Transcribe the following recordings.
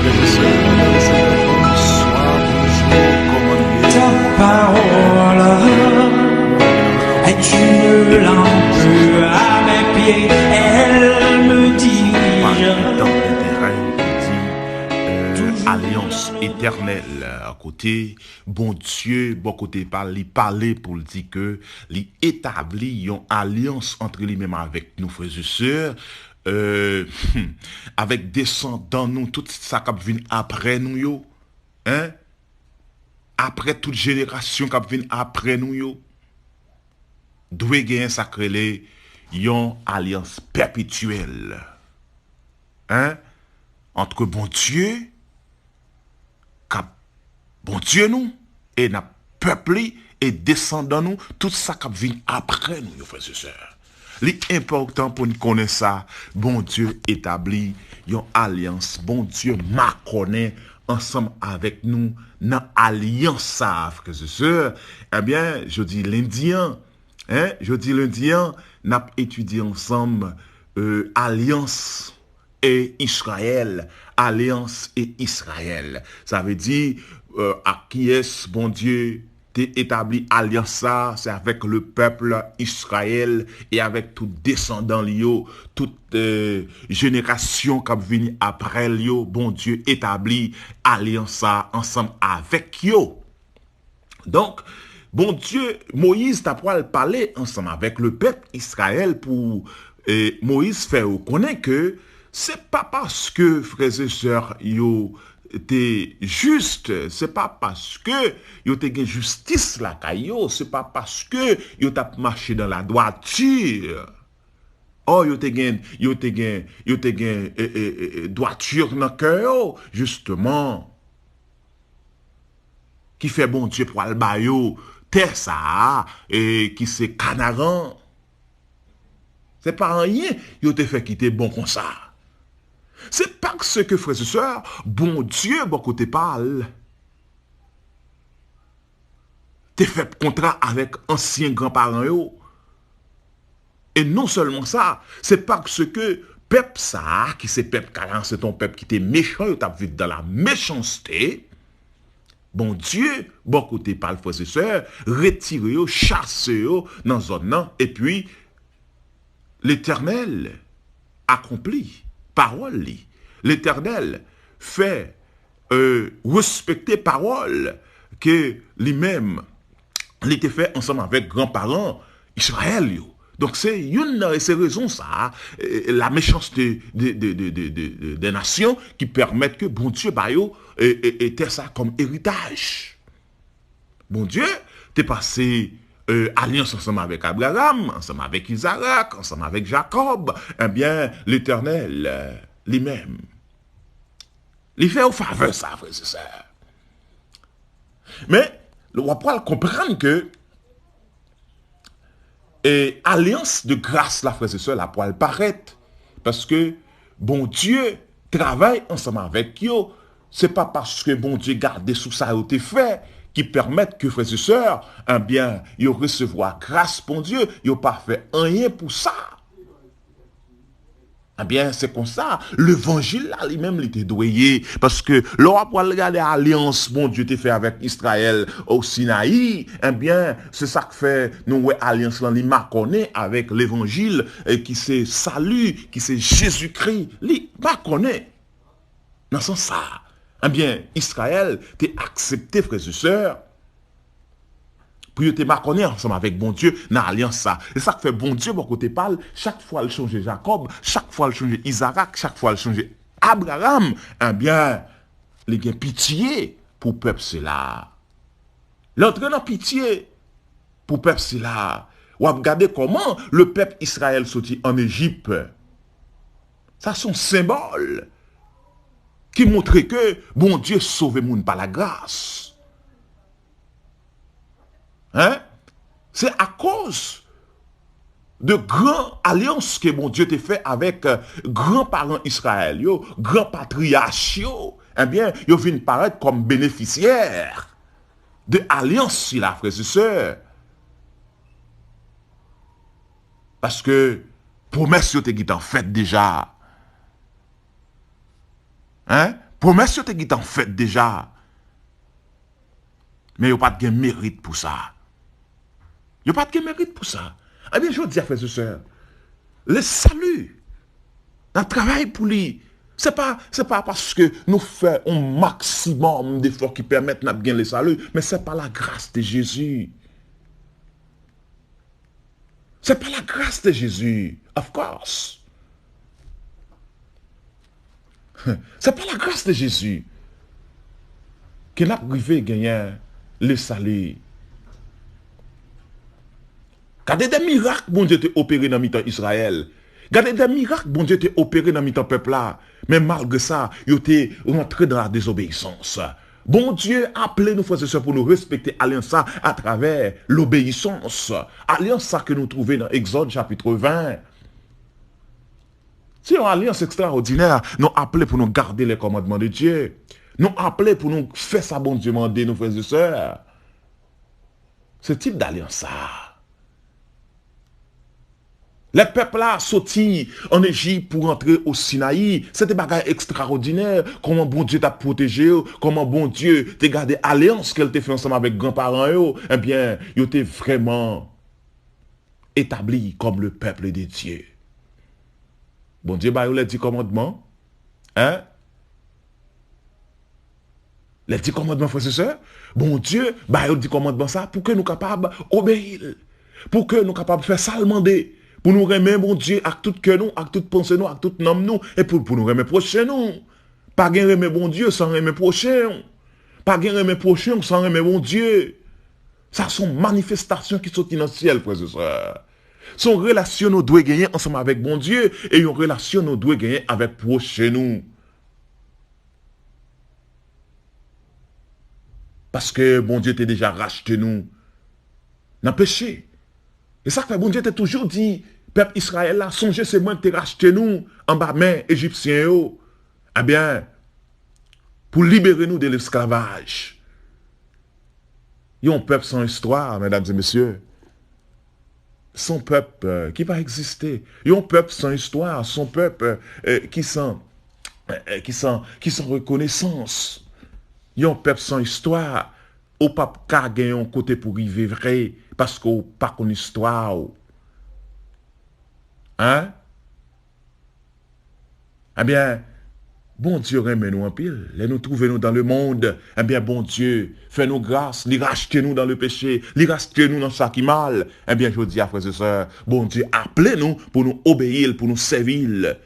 frères et sœurs, bonsoir, bonjour, comment Ta parole est une lampe à mes pieds, elle me dirige. dans l'intérêt dit alliance éternelle à côté bon Dieu bon côté parler pour le dire que il établit une alliance entre lui-même avec nous frères et sœurs avec descendants nous tout ça qui vient après nous yo hein après toute génération qui vient après nous yo doit gagner sacré une alliance perpétuelle hein entre bon Dieu bon Dieu nous et n'a peuple et descendant nous tout ça qui vient après nous frères et sœurs. L'important pour nous connaître ça, bon Dieu établit une alliance, bon Dieu m'a connaît ensemble avec nous dans alliance ça frères et sœurs. Eh bien, je dis lundi n'a étudié ensemble alliance et Israël, alliance et Israël. Ça veut dire à qui est bon Dieu établi alliance ça, c'est avec le peuple Israël et avec tout descendant lio, toute génération qui vient après lio, bon Dieu établi alliance ça ensemble avec yo. Donc bon Dieu, Moïse t'a parlé ensemble avec le peuple Israël pour Moïse fait reconnaître que c'est pas parce que frères et sœurs yo t'es juste, c'est pas parce que yo t'es gain justice la caillou, c'est pas parce que yo t'a marché dans la droiture. Oh yo t'es gain droiture dans cœur justement qui fait bon Dieu pour al bayo terre ça et qui c'est canaran. C'est pas rien yo te fait quitter bon comme ça. C'est parce que, frères et sœurs, bon Dieu, bon côté parle, t'es fait contrat avec anciens grands-parents, yo. Et non seulement ça, c'est parce que peuple ça, qui c'est peuple Canaan, c'est ton peuple qui était méchant, yo t'a vécu dans la méchanceté, bon Dieu, bon côté parle, frères et sœurs, retire yo, chasse yo dans zone nan, et puis, l'Éternel accomplit. Parole, l'Éternel fait respecter parole que lui-même il était fait ensemble avec grands-parents Israël. Donc c'est une de ces raisons ça, la méchanceté des nations qui permettent que bon Dieu bayo était ça comme héritage. Bon Dieu t'es passé alliance ensemble avec Abraham, ensemble avec Isaac, ensemble avec Jacob, eh bien, l'Éternel lui-même, il fait au faveur ça, frère, c'est ça. Mais, on va pouvoir comprendre que alliance de grâce, la frère, c'est ça, la poil paraître, parce que bon Dieu travaille ensemble avec eux, c'est pas parce que bon Dieu garde sous ça a été fait, qui permettent que frères et sœurs, eh bien, ils recevoir grâce pour Dieu, ils n'ont pas fait rien pour ça. Eh bien, c'est comme ça. L'évangile, là, lui-même, il était doué. Parce que, l'on va regarder l'alliance, bon Dieu, t'a fait avec Israël au Sinaï, eh bien, c'est ça que fait, nous, ouais, alliance, là, il m'a connaît avec l'évangile, qui c'est salut, qui c'est Jésus-Christ, il m'a connaît. Dans ce sens, ça. Eh bien, Israël, t'es accepté, frères et sœurs, pour te marconner ensemble avec bon Dieu dans l'alliance ça. Et ça que fait bon Dieu, bon côté parle, chaque fois il change Jacob, chaque fois il change Isaac, chaque fois il change Abraham, eh bien, il y a pitié pour peuple cela. L'entrée dans pitié pour peuple cela. Ou regardez comment le peuple Israël sorti en Égypte. Ça son symbole qui montre que bon Dieu sauve le monde par la grâce. Hein? C'est à cause de grandes alliances que mon Dieu t'a fait avec grands-parents Israël, grands patriarches, eh bien, ils viennent paraître comme bénéficiaires de alliance, là, frères et sœurs. Parce que promesse, t'es en fait déjà. Hein? Promesse yo te qui t'en fait déjà. Mais yo pas de mérite pour ça. Yo pas de mérite pour ça. Eh bien, je dis à frères et sœurs, le salut, le travail pour lui, c'est pas parce que nous faisons un maximum d'efforts qui permettent de gagner le salut, mais c'est pas la grâce de Jésus. C'est pas la grâce de Jésus, of course. C'est pas la grâce de Jésus qui n'a privé gagner le salut. Regardez des miracles, bon Dieu, t'es opéré dans mi-temps Israël. Regardez des miracles, bon Dieu, t'es opéré dans mi-temps peuple là. Mais malgré ça, ils t'es rentré dans la désobéissance. Bon Dieu, appelez nous frères et sœurs pour nous respecter alliance à travers l'obéissance. Alliance ça que nous trouvons dans Exode chapitre 20. C'est une alliance extraordinaire. Nous appelons pour nous garder les commandements de Dieu. Nous appelons pour nous faire ça, bon Dieu, demander nos frères et sœurs. Ce type d'alliance ça. Les peuples là sortis en Égypte pour entrer au Sinaï. C'était bagage extraordinaire. Comment bon Dieu t'a protégé, comment bon Dieu t'a gardé alliance qu'elle t'a fait ensemble avec grands-parents. Eh bien, il était vraiment établi comme le peuple de Dieu. Bon Dieu, bah, il a dit commandement. Hein? Les 10 commandements, frères et sœurs. Bon Dieu, bah, il dit commandement ça pour que nous capables d'obéir. Pour que nous capables de faire ça demander. Pour nous remettre, bon Dieu, avec tout cœur nous, avec toute pensée nous, avec tout nom nous, et pour nous remettre prochain nous. Pas gain remettre bon Dieu sans remettre prochain. Pas gain remettre prochain sans remettre bon Dieu. Ça sont manifestations qui sont dans le ciel, frères et sœurs. Son relation nous doit gagner ensemble avec bon Dieu, et une relation nous doit gagner avec prochain nous. Parce que bon Dieu t'a déjà racheté nous dans le péché. Et ça fait bon Dieu t'a toujours dit, peuple Israël là, songez c'est moi qui t'ai racheté nous en bas main égyptien. Eh bien, pour libérer nous de l'esclavage. Il y a un peuple sans histoire, mesdames et messieurs. Son peuple qui va exister. Il y a un peuple sans histoire, son peuple qui sans reconnaissance. Il y a un peuple sans histoire. Au pape qu'a gagné un côté pour y vivre vrai, parce qu'on n'a pas qu'une histoire. Hein? Eh bien, bon Dieu remet nous en pile. Et nous trouvons dans le monde. Eh bien, bon Dieu, fais-nous grâce. Il rachète nous dans le péché. Il rachète nous dans ça qui mal. Eh bien, je dis à frères et sœurs, bon Dieu, appelez-nous pour nous obéir, pour nous servir.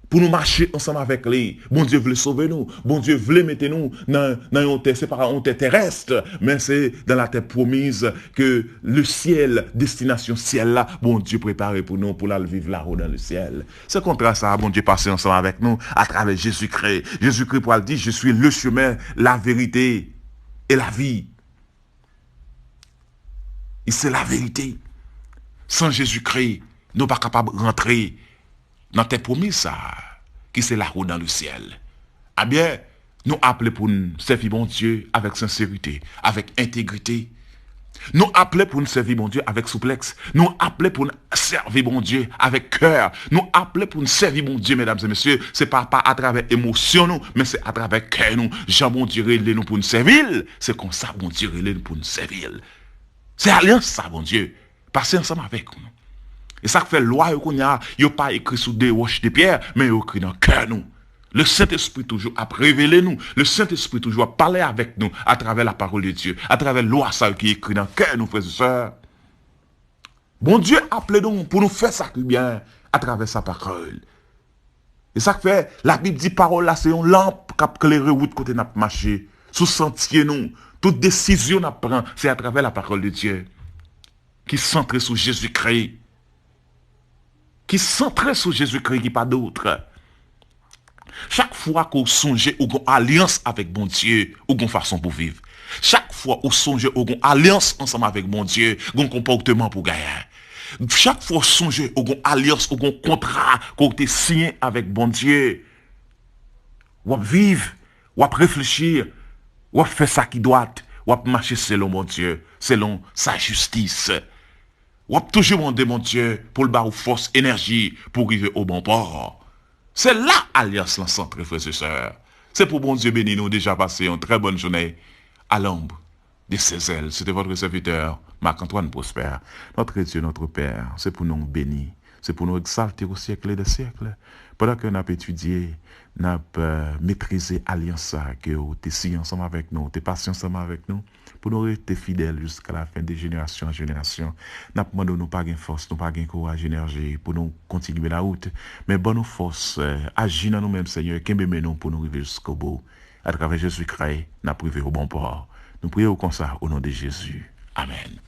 Pour nous marcher ensemble avec lui. Bon Dieu veut sauver nous. Bon Dieu veut mettre nous dans une terre, c'est pas une terre terrestre, mais c'est dans la terre promise que le ciel, destination ciel là, bon Dieu préparé pour nous, pour la vivre là-haut dans le ciel. C'est contre ça, bon Dieu passé ensemble avec nous à travers Jésus-Christ. Jésus-Christ pour le dire, je suis le chemin, la vérité et la vie. Et c'est la vérité. Sans Jésus-Christ, nous ne sommes pas capables de rentrer dans tes promises, ça, qui c'est la route dans le ciel. Eh bien, nous appelons pour nous servir bon Dieu avec sincérité, avec intégrité. Nous appelons pour nous servir bon Dieu avec souplesse. Nous appelons pour nous servir bon Dieu avec cœur. Nous appelons pour nous servir bon Dieu, mesdames et messieurs. C'est pas à travers émotion, nous, mais c'est à travers cœur, nous. Jean bon Dieu, nous pour nous servir. C'est comme ça, bon Dieu, nous pour nous servir. C'est alliance, ça, bon Dieu. Passez ensemble avec nous. Et ça fait loi qu'on y a, il n'y a pas écrit sous des roches de pierre, mais il y a écrit dans le cœur nous. Le Saint-Esprit toujours a révélé nous. Le Saint-Esprit toujours a parlé avec nous à travers la parole de Dieu, à travers la loi ça qui est écrit dans le cœur nous, frères et sœurs. Bon Dieu appelé nous pour nous faire ça bien à travers sa parole. Et ça fait, la Bible dit parole là, c'est une lampe qui éclaire route côté n'a marché. Sous sentier nous, toute décision nous prend, c'est à travers la parole de Dieu qui centre sur Jésus-Christ. Qui centre sur Jésus-Christ, qui pas d'autre. Chaque fois qu'on songe ou qu'on alliance avec bon Dieu, ou qu'on façon pour vivre. Chaque fois qu'on songe ou qu'on alliance ensemble avec bon Dieu, qu'on comportement pour gagner. Chaque fois qu'on songe ou qu'on alliance ou qu'on contrat, qu'on te signé avec bon Dieu, ou vivre, ou réfléchir, ou faire ça qui doit, ou marcher selon mon Dieu, selon sa justice. Ou toujours demander mon Dieu pour le bar force, énergie pour arriver au bon port. C'est là alliance l'ensemble, frères et sœurs. C'est pour bon Dieu béni nous déjà passé une très bonne journée à l'ombre de ses ailes. C'était votre serviteur, Marc-Antoine Prosper. Notre Dieu, notre Père, c'est pour nous bénir. C'est pour nous exalter au siècle des siècles. Pendant qu'on a étudié, on a maîtrisé l'alliance que tu es si ensemble avec nous, tu es patient ensemble avec nous, pour nous rester fidèles jusqu'à la fin de génération en génération. Nous ne demandons pas de force, nous pas de courage, énergie pour nous continuer la route. Mais bonne force, agis dans nous-mêmes, Seigneur, qu'aimez nous pour nous arriver jusqu'au bout. À travers Jésus-Christ, nous privé au bon port. Nous prions comme ça au nom de Jésus. Amen.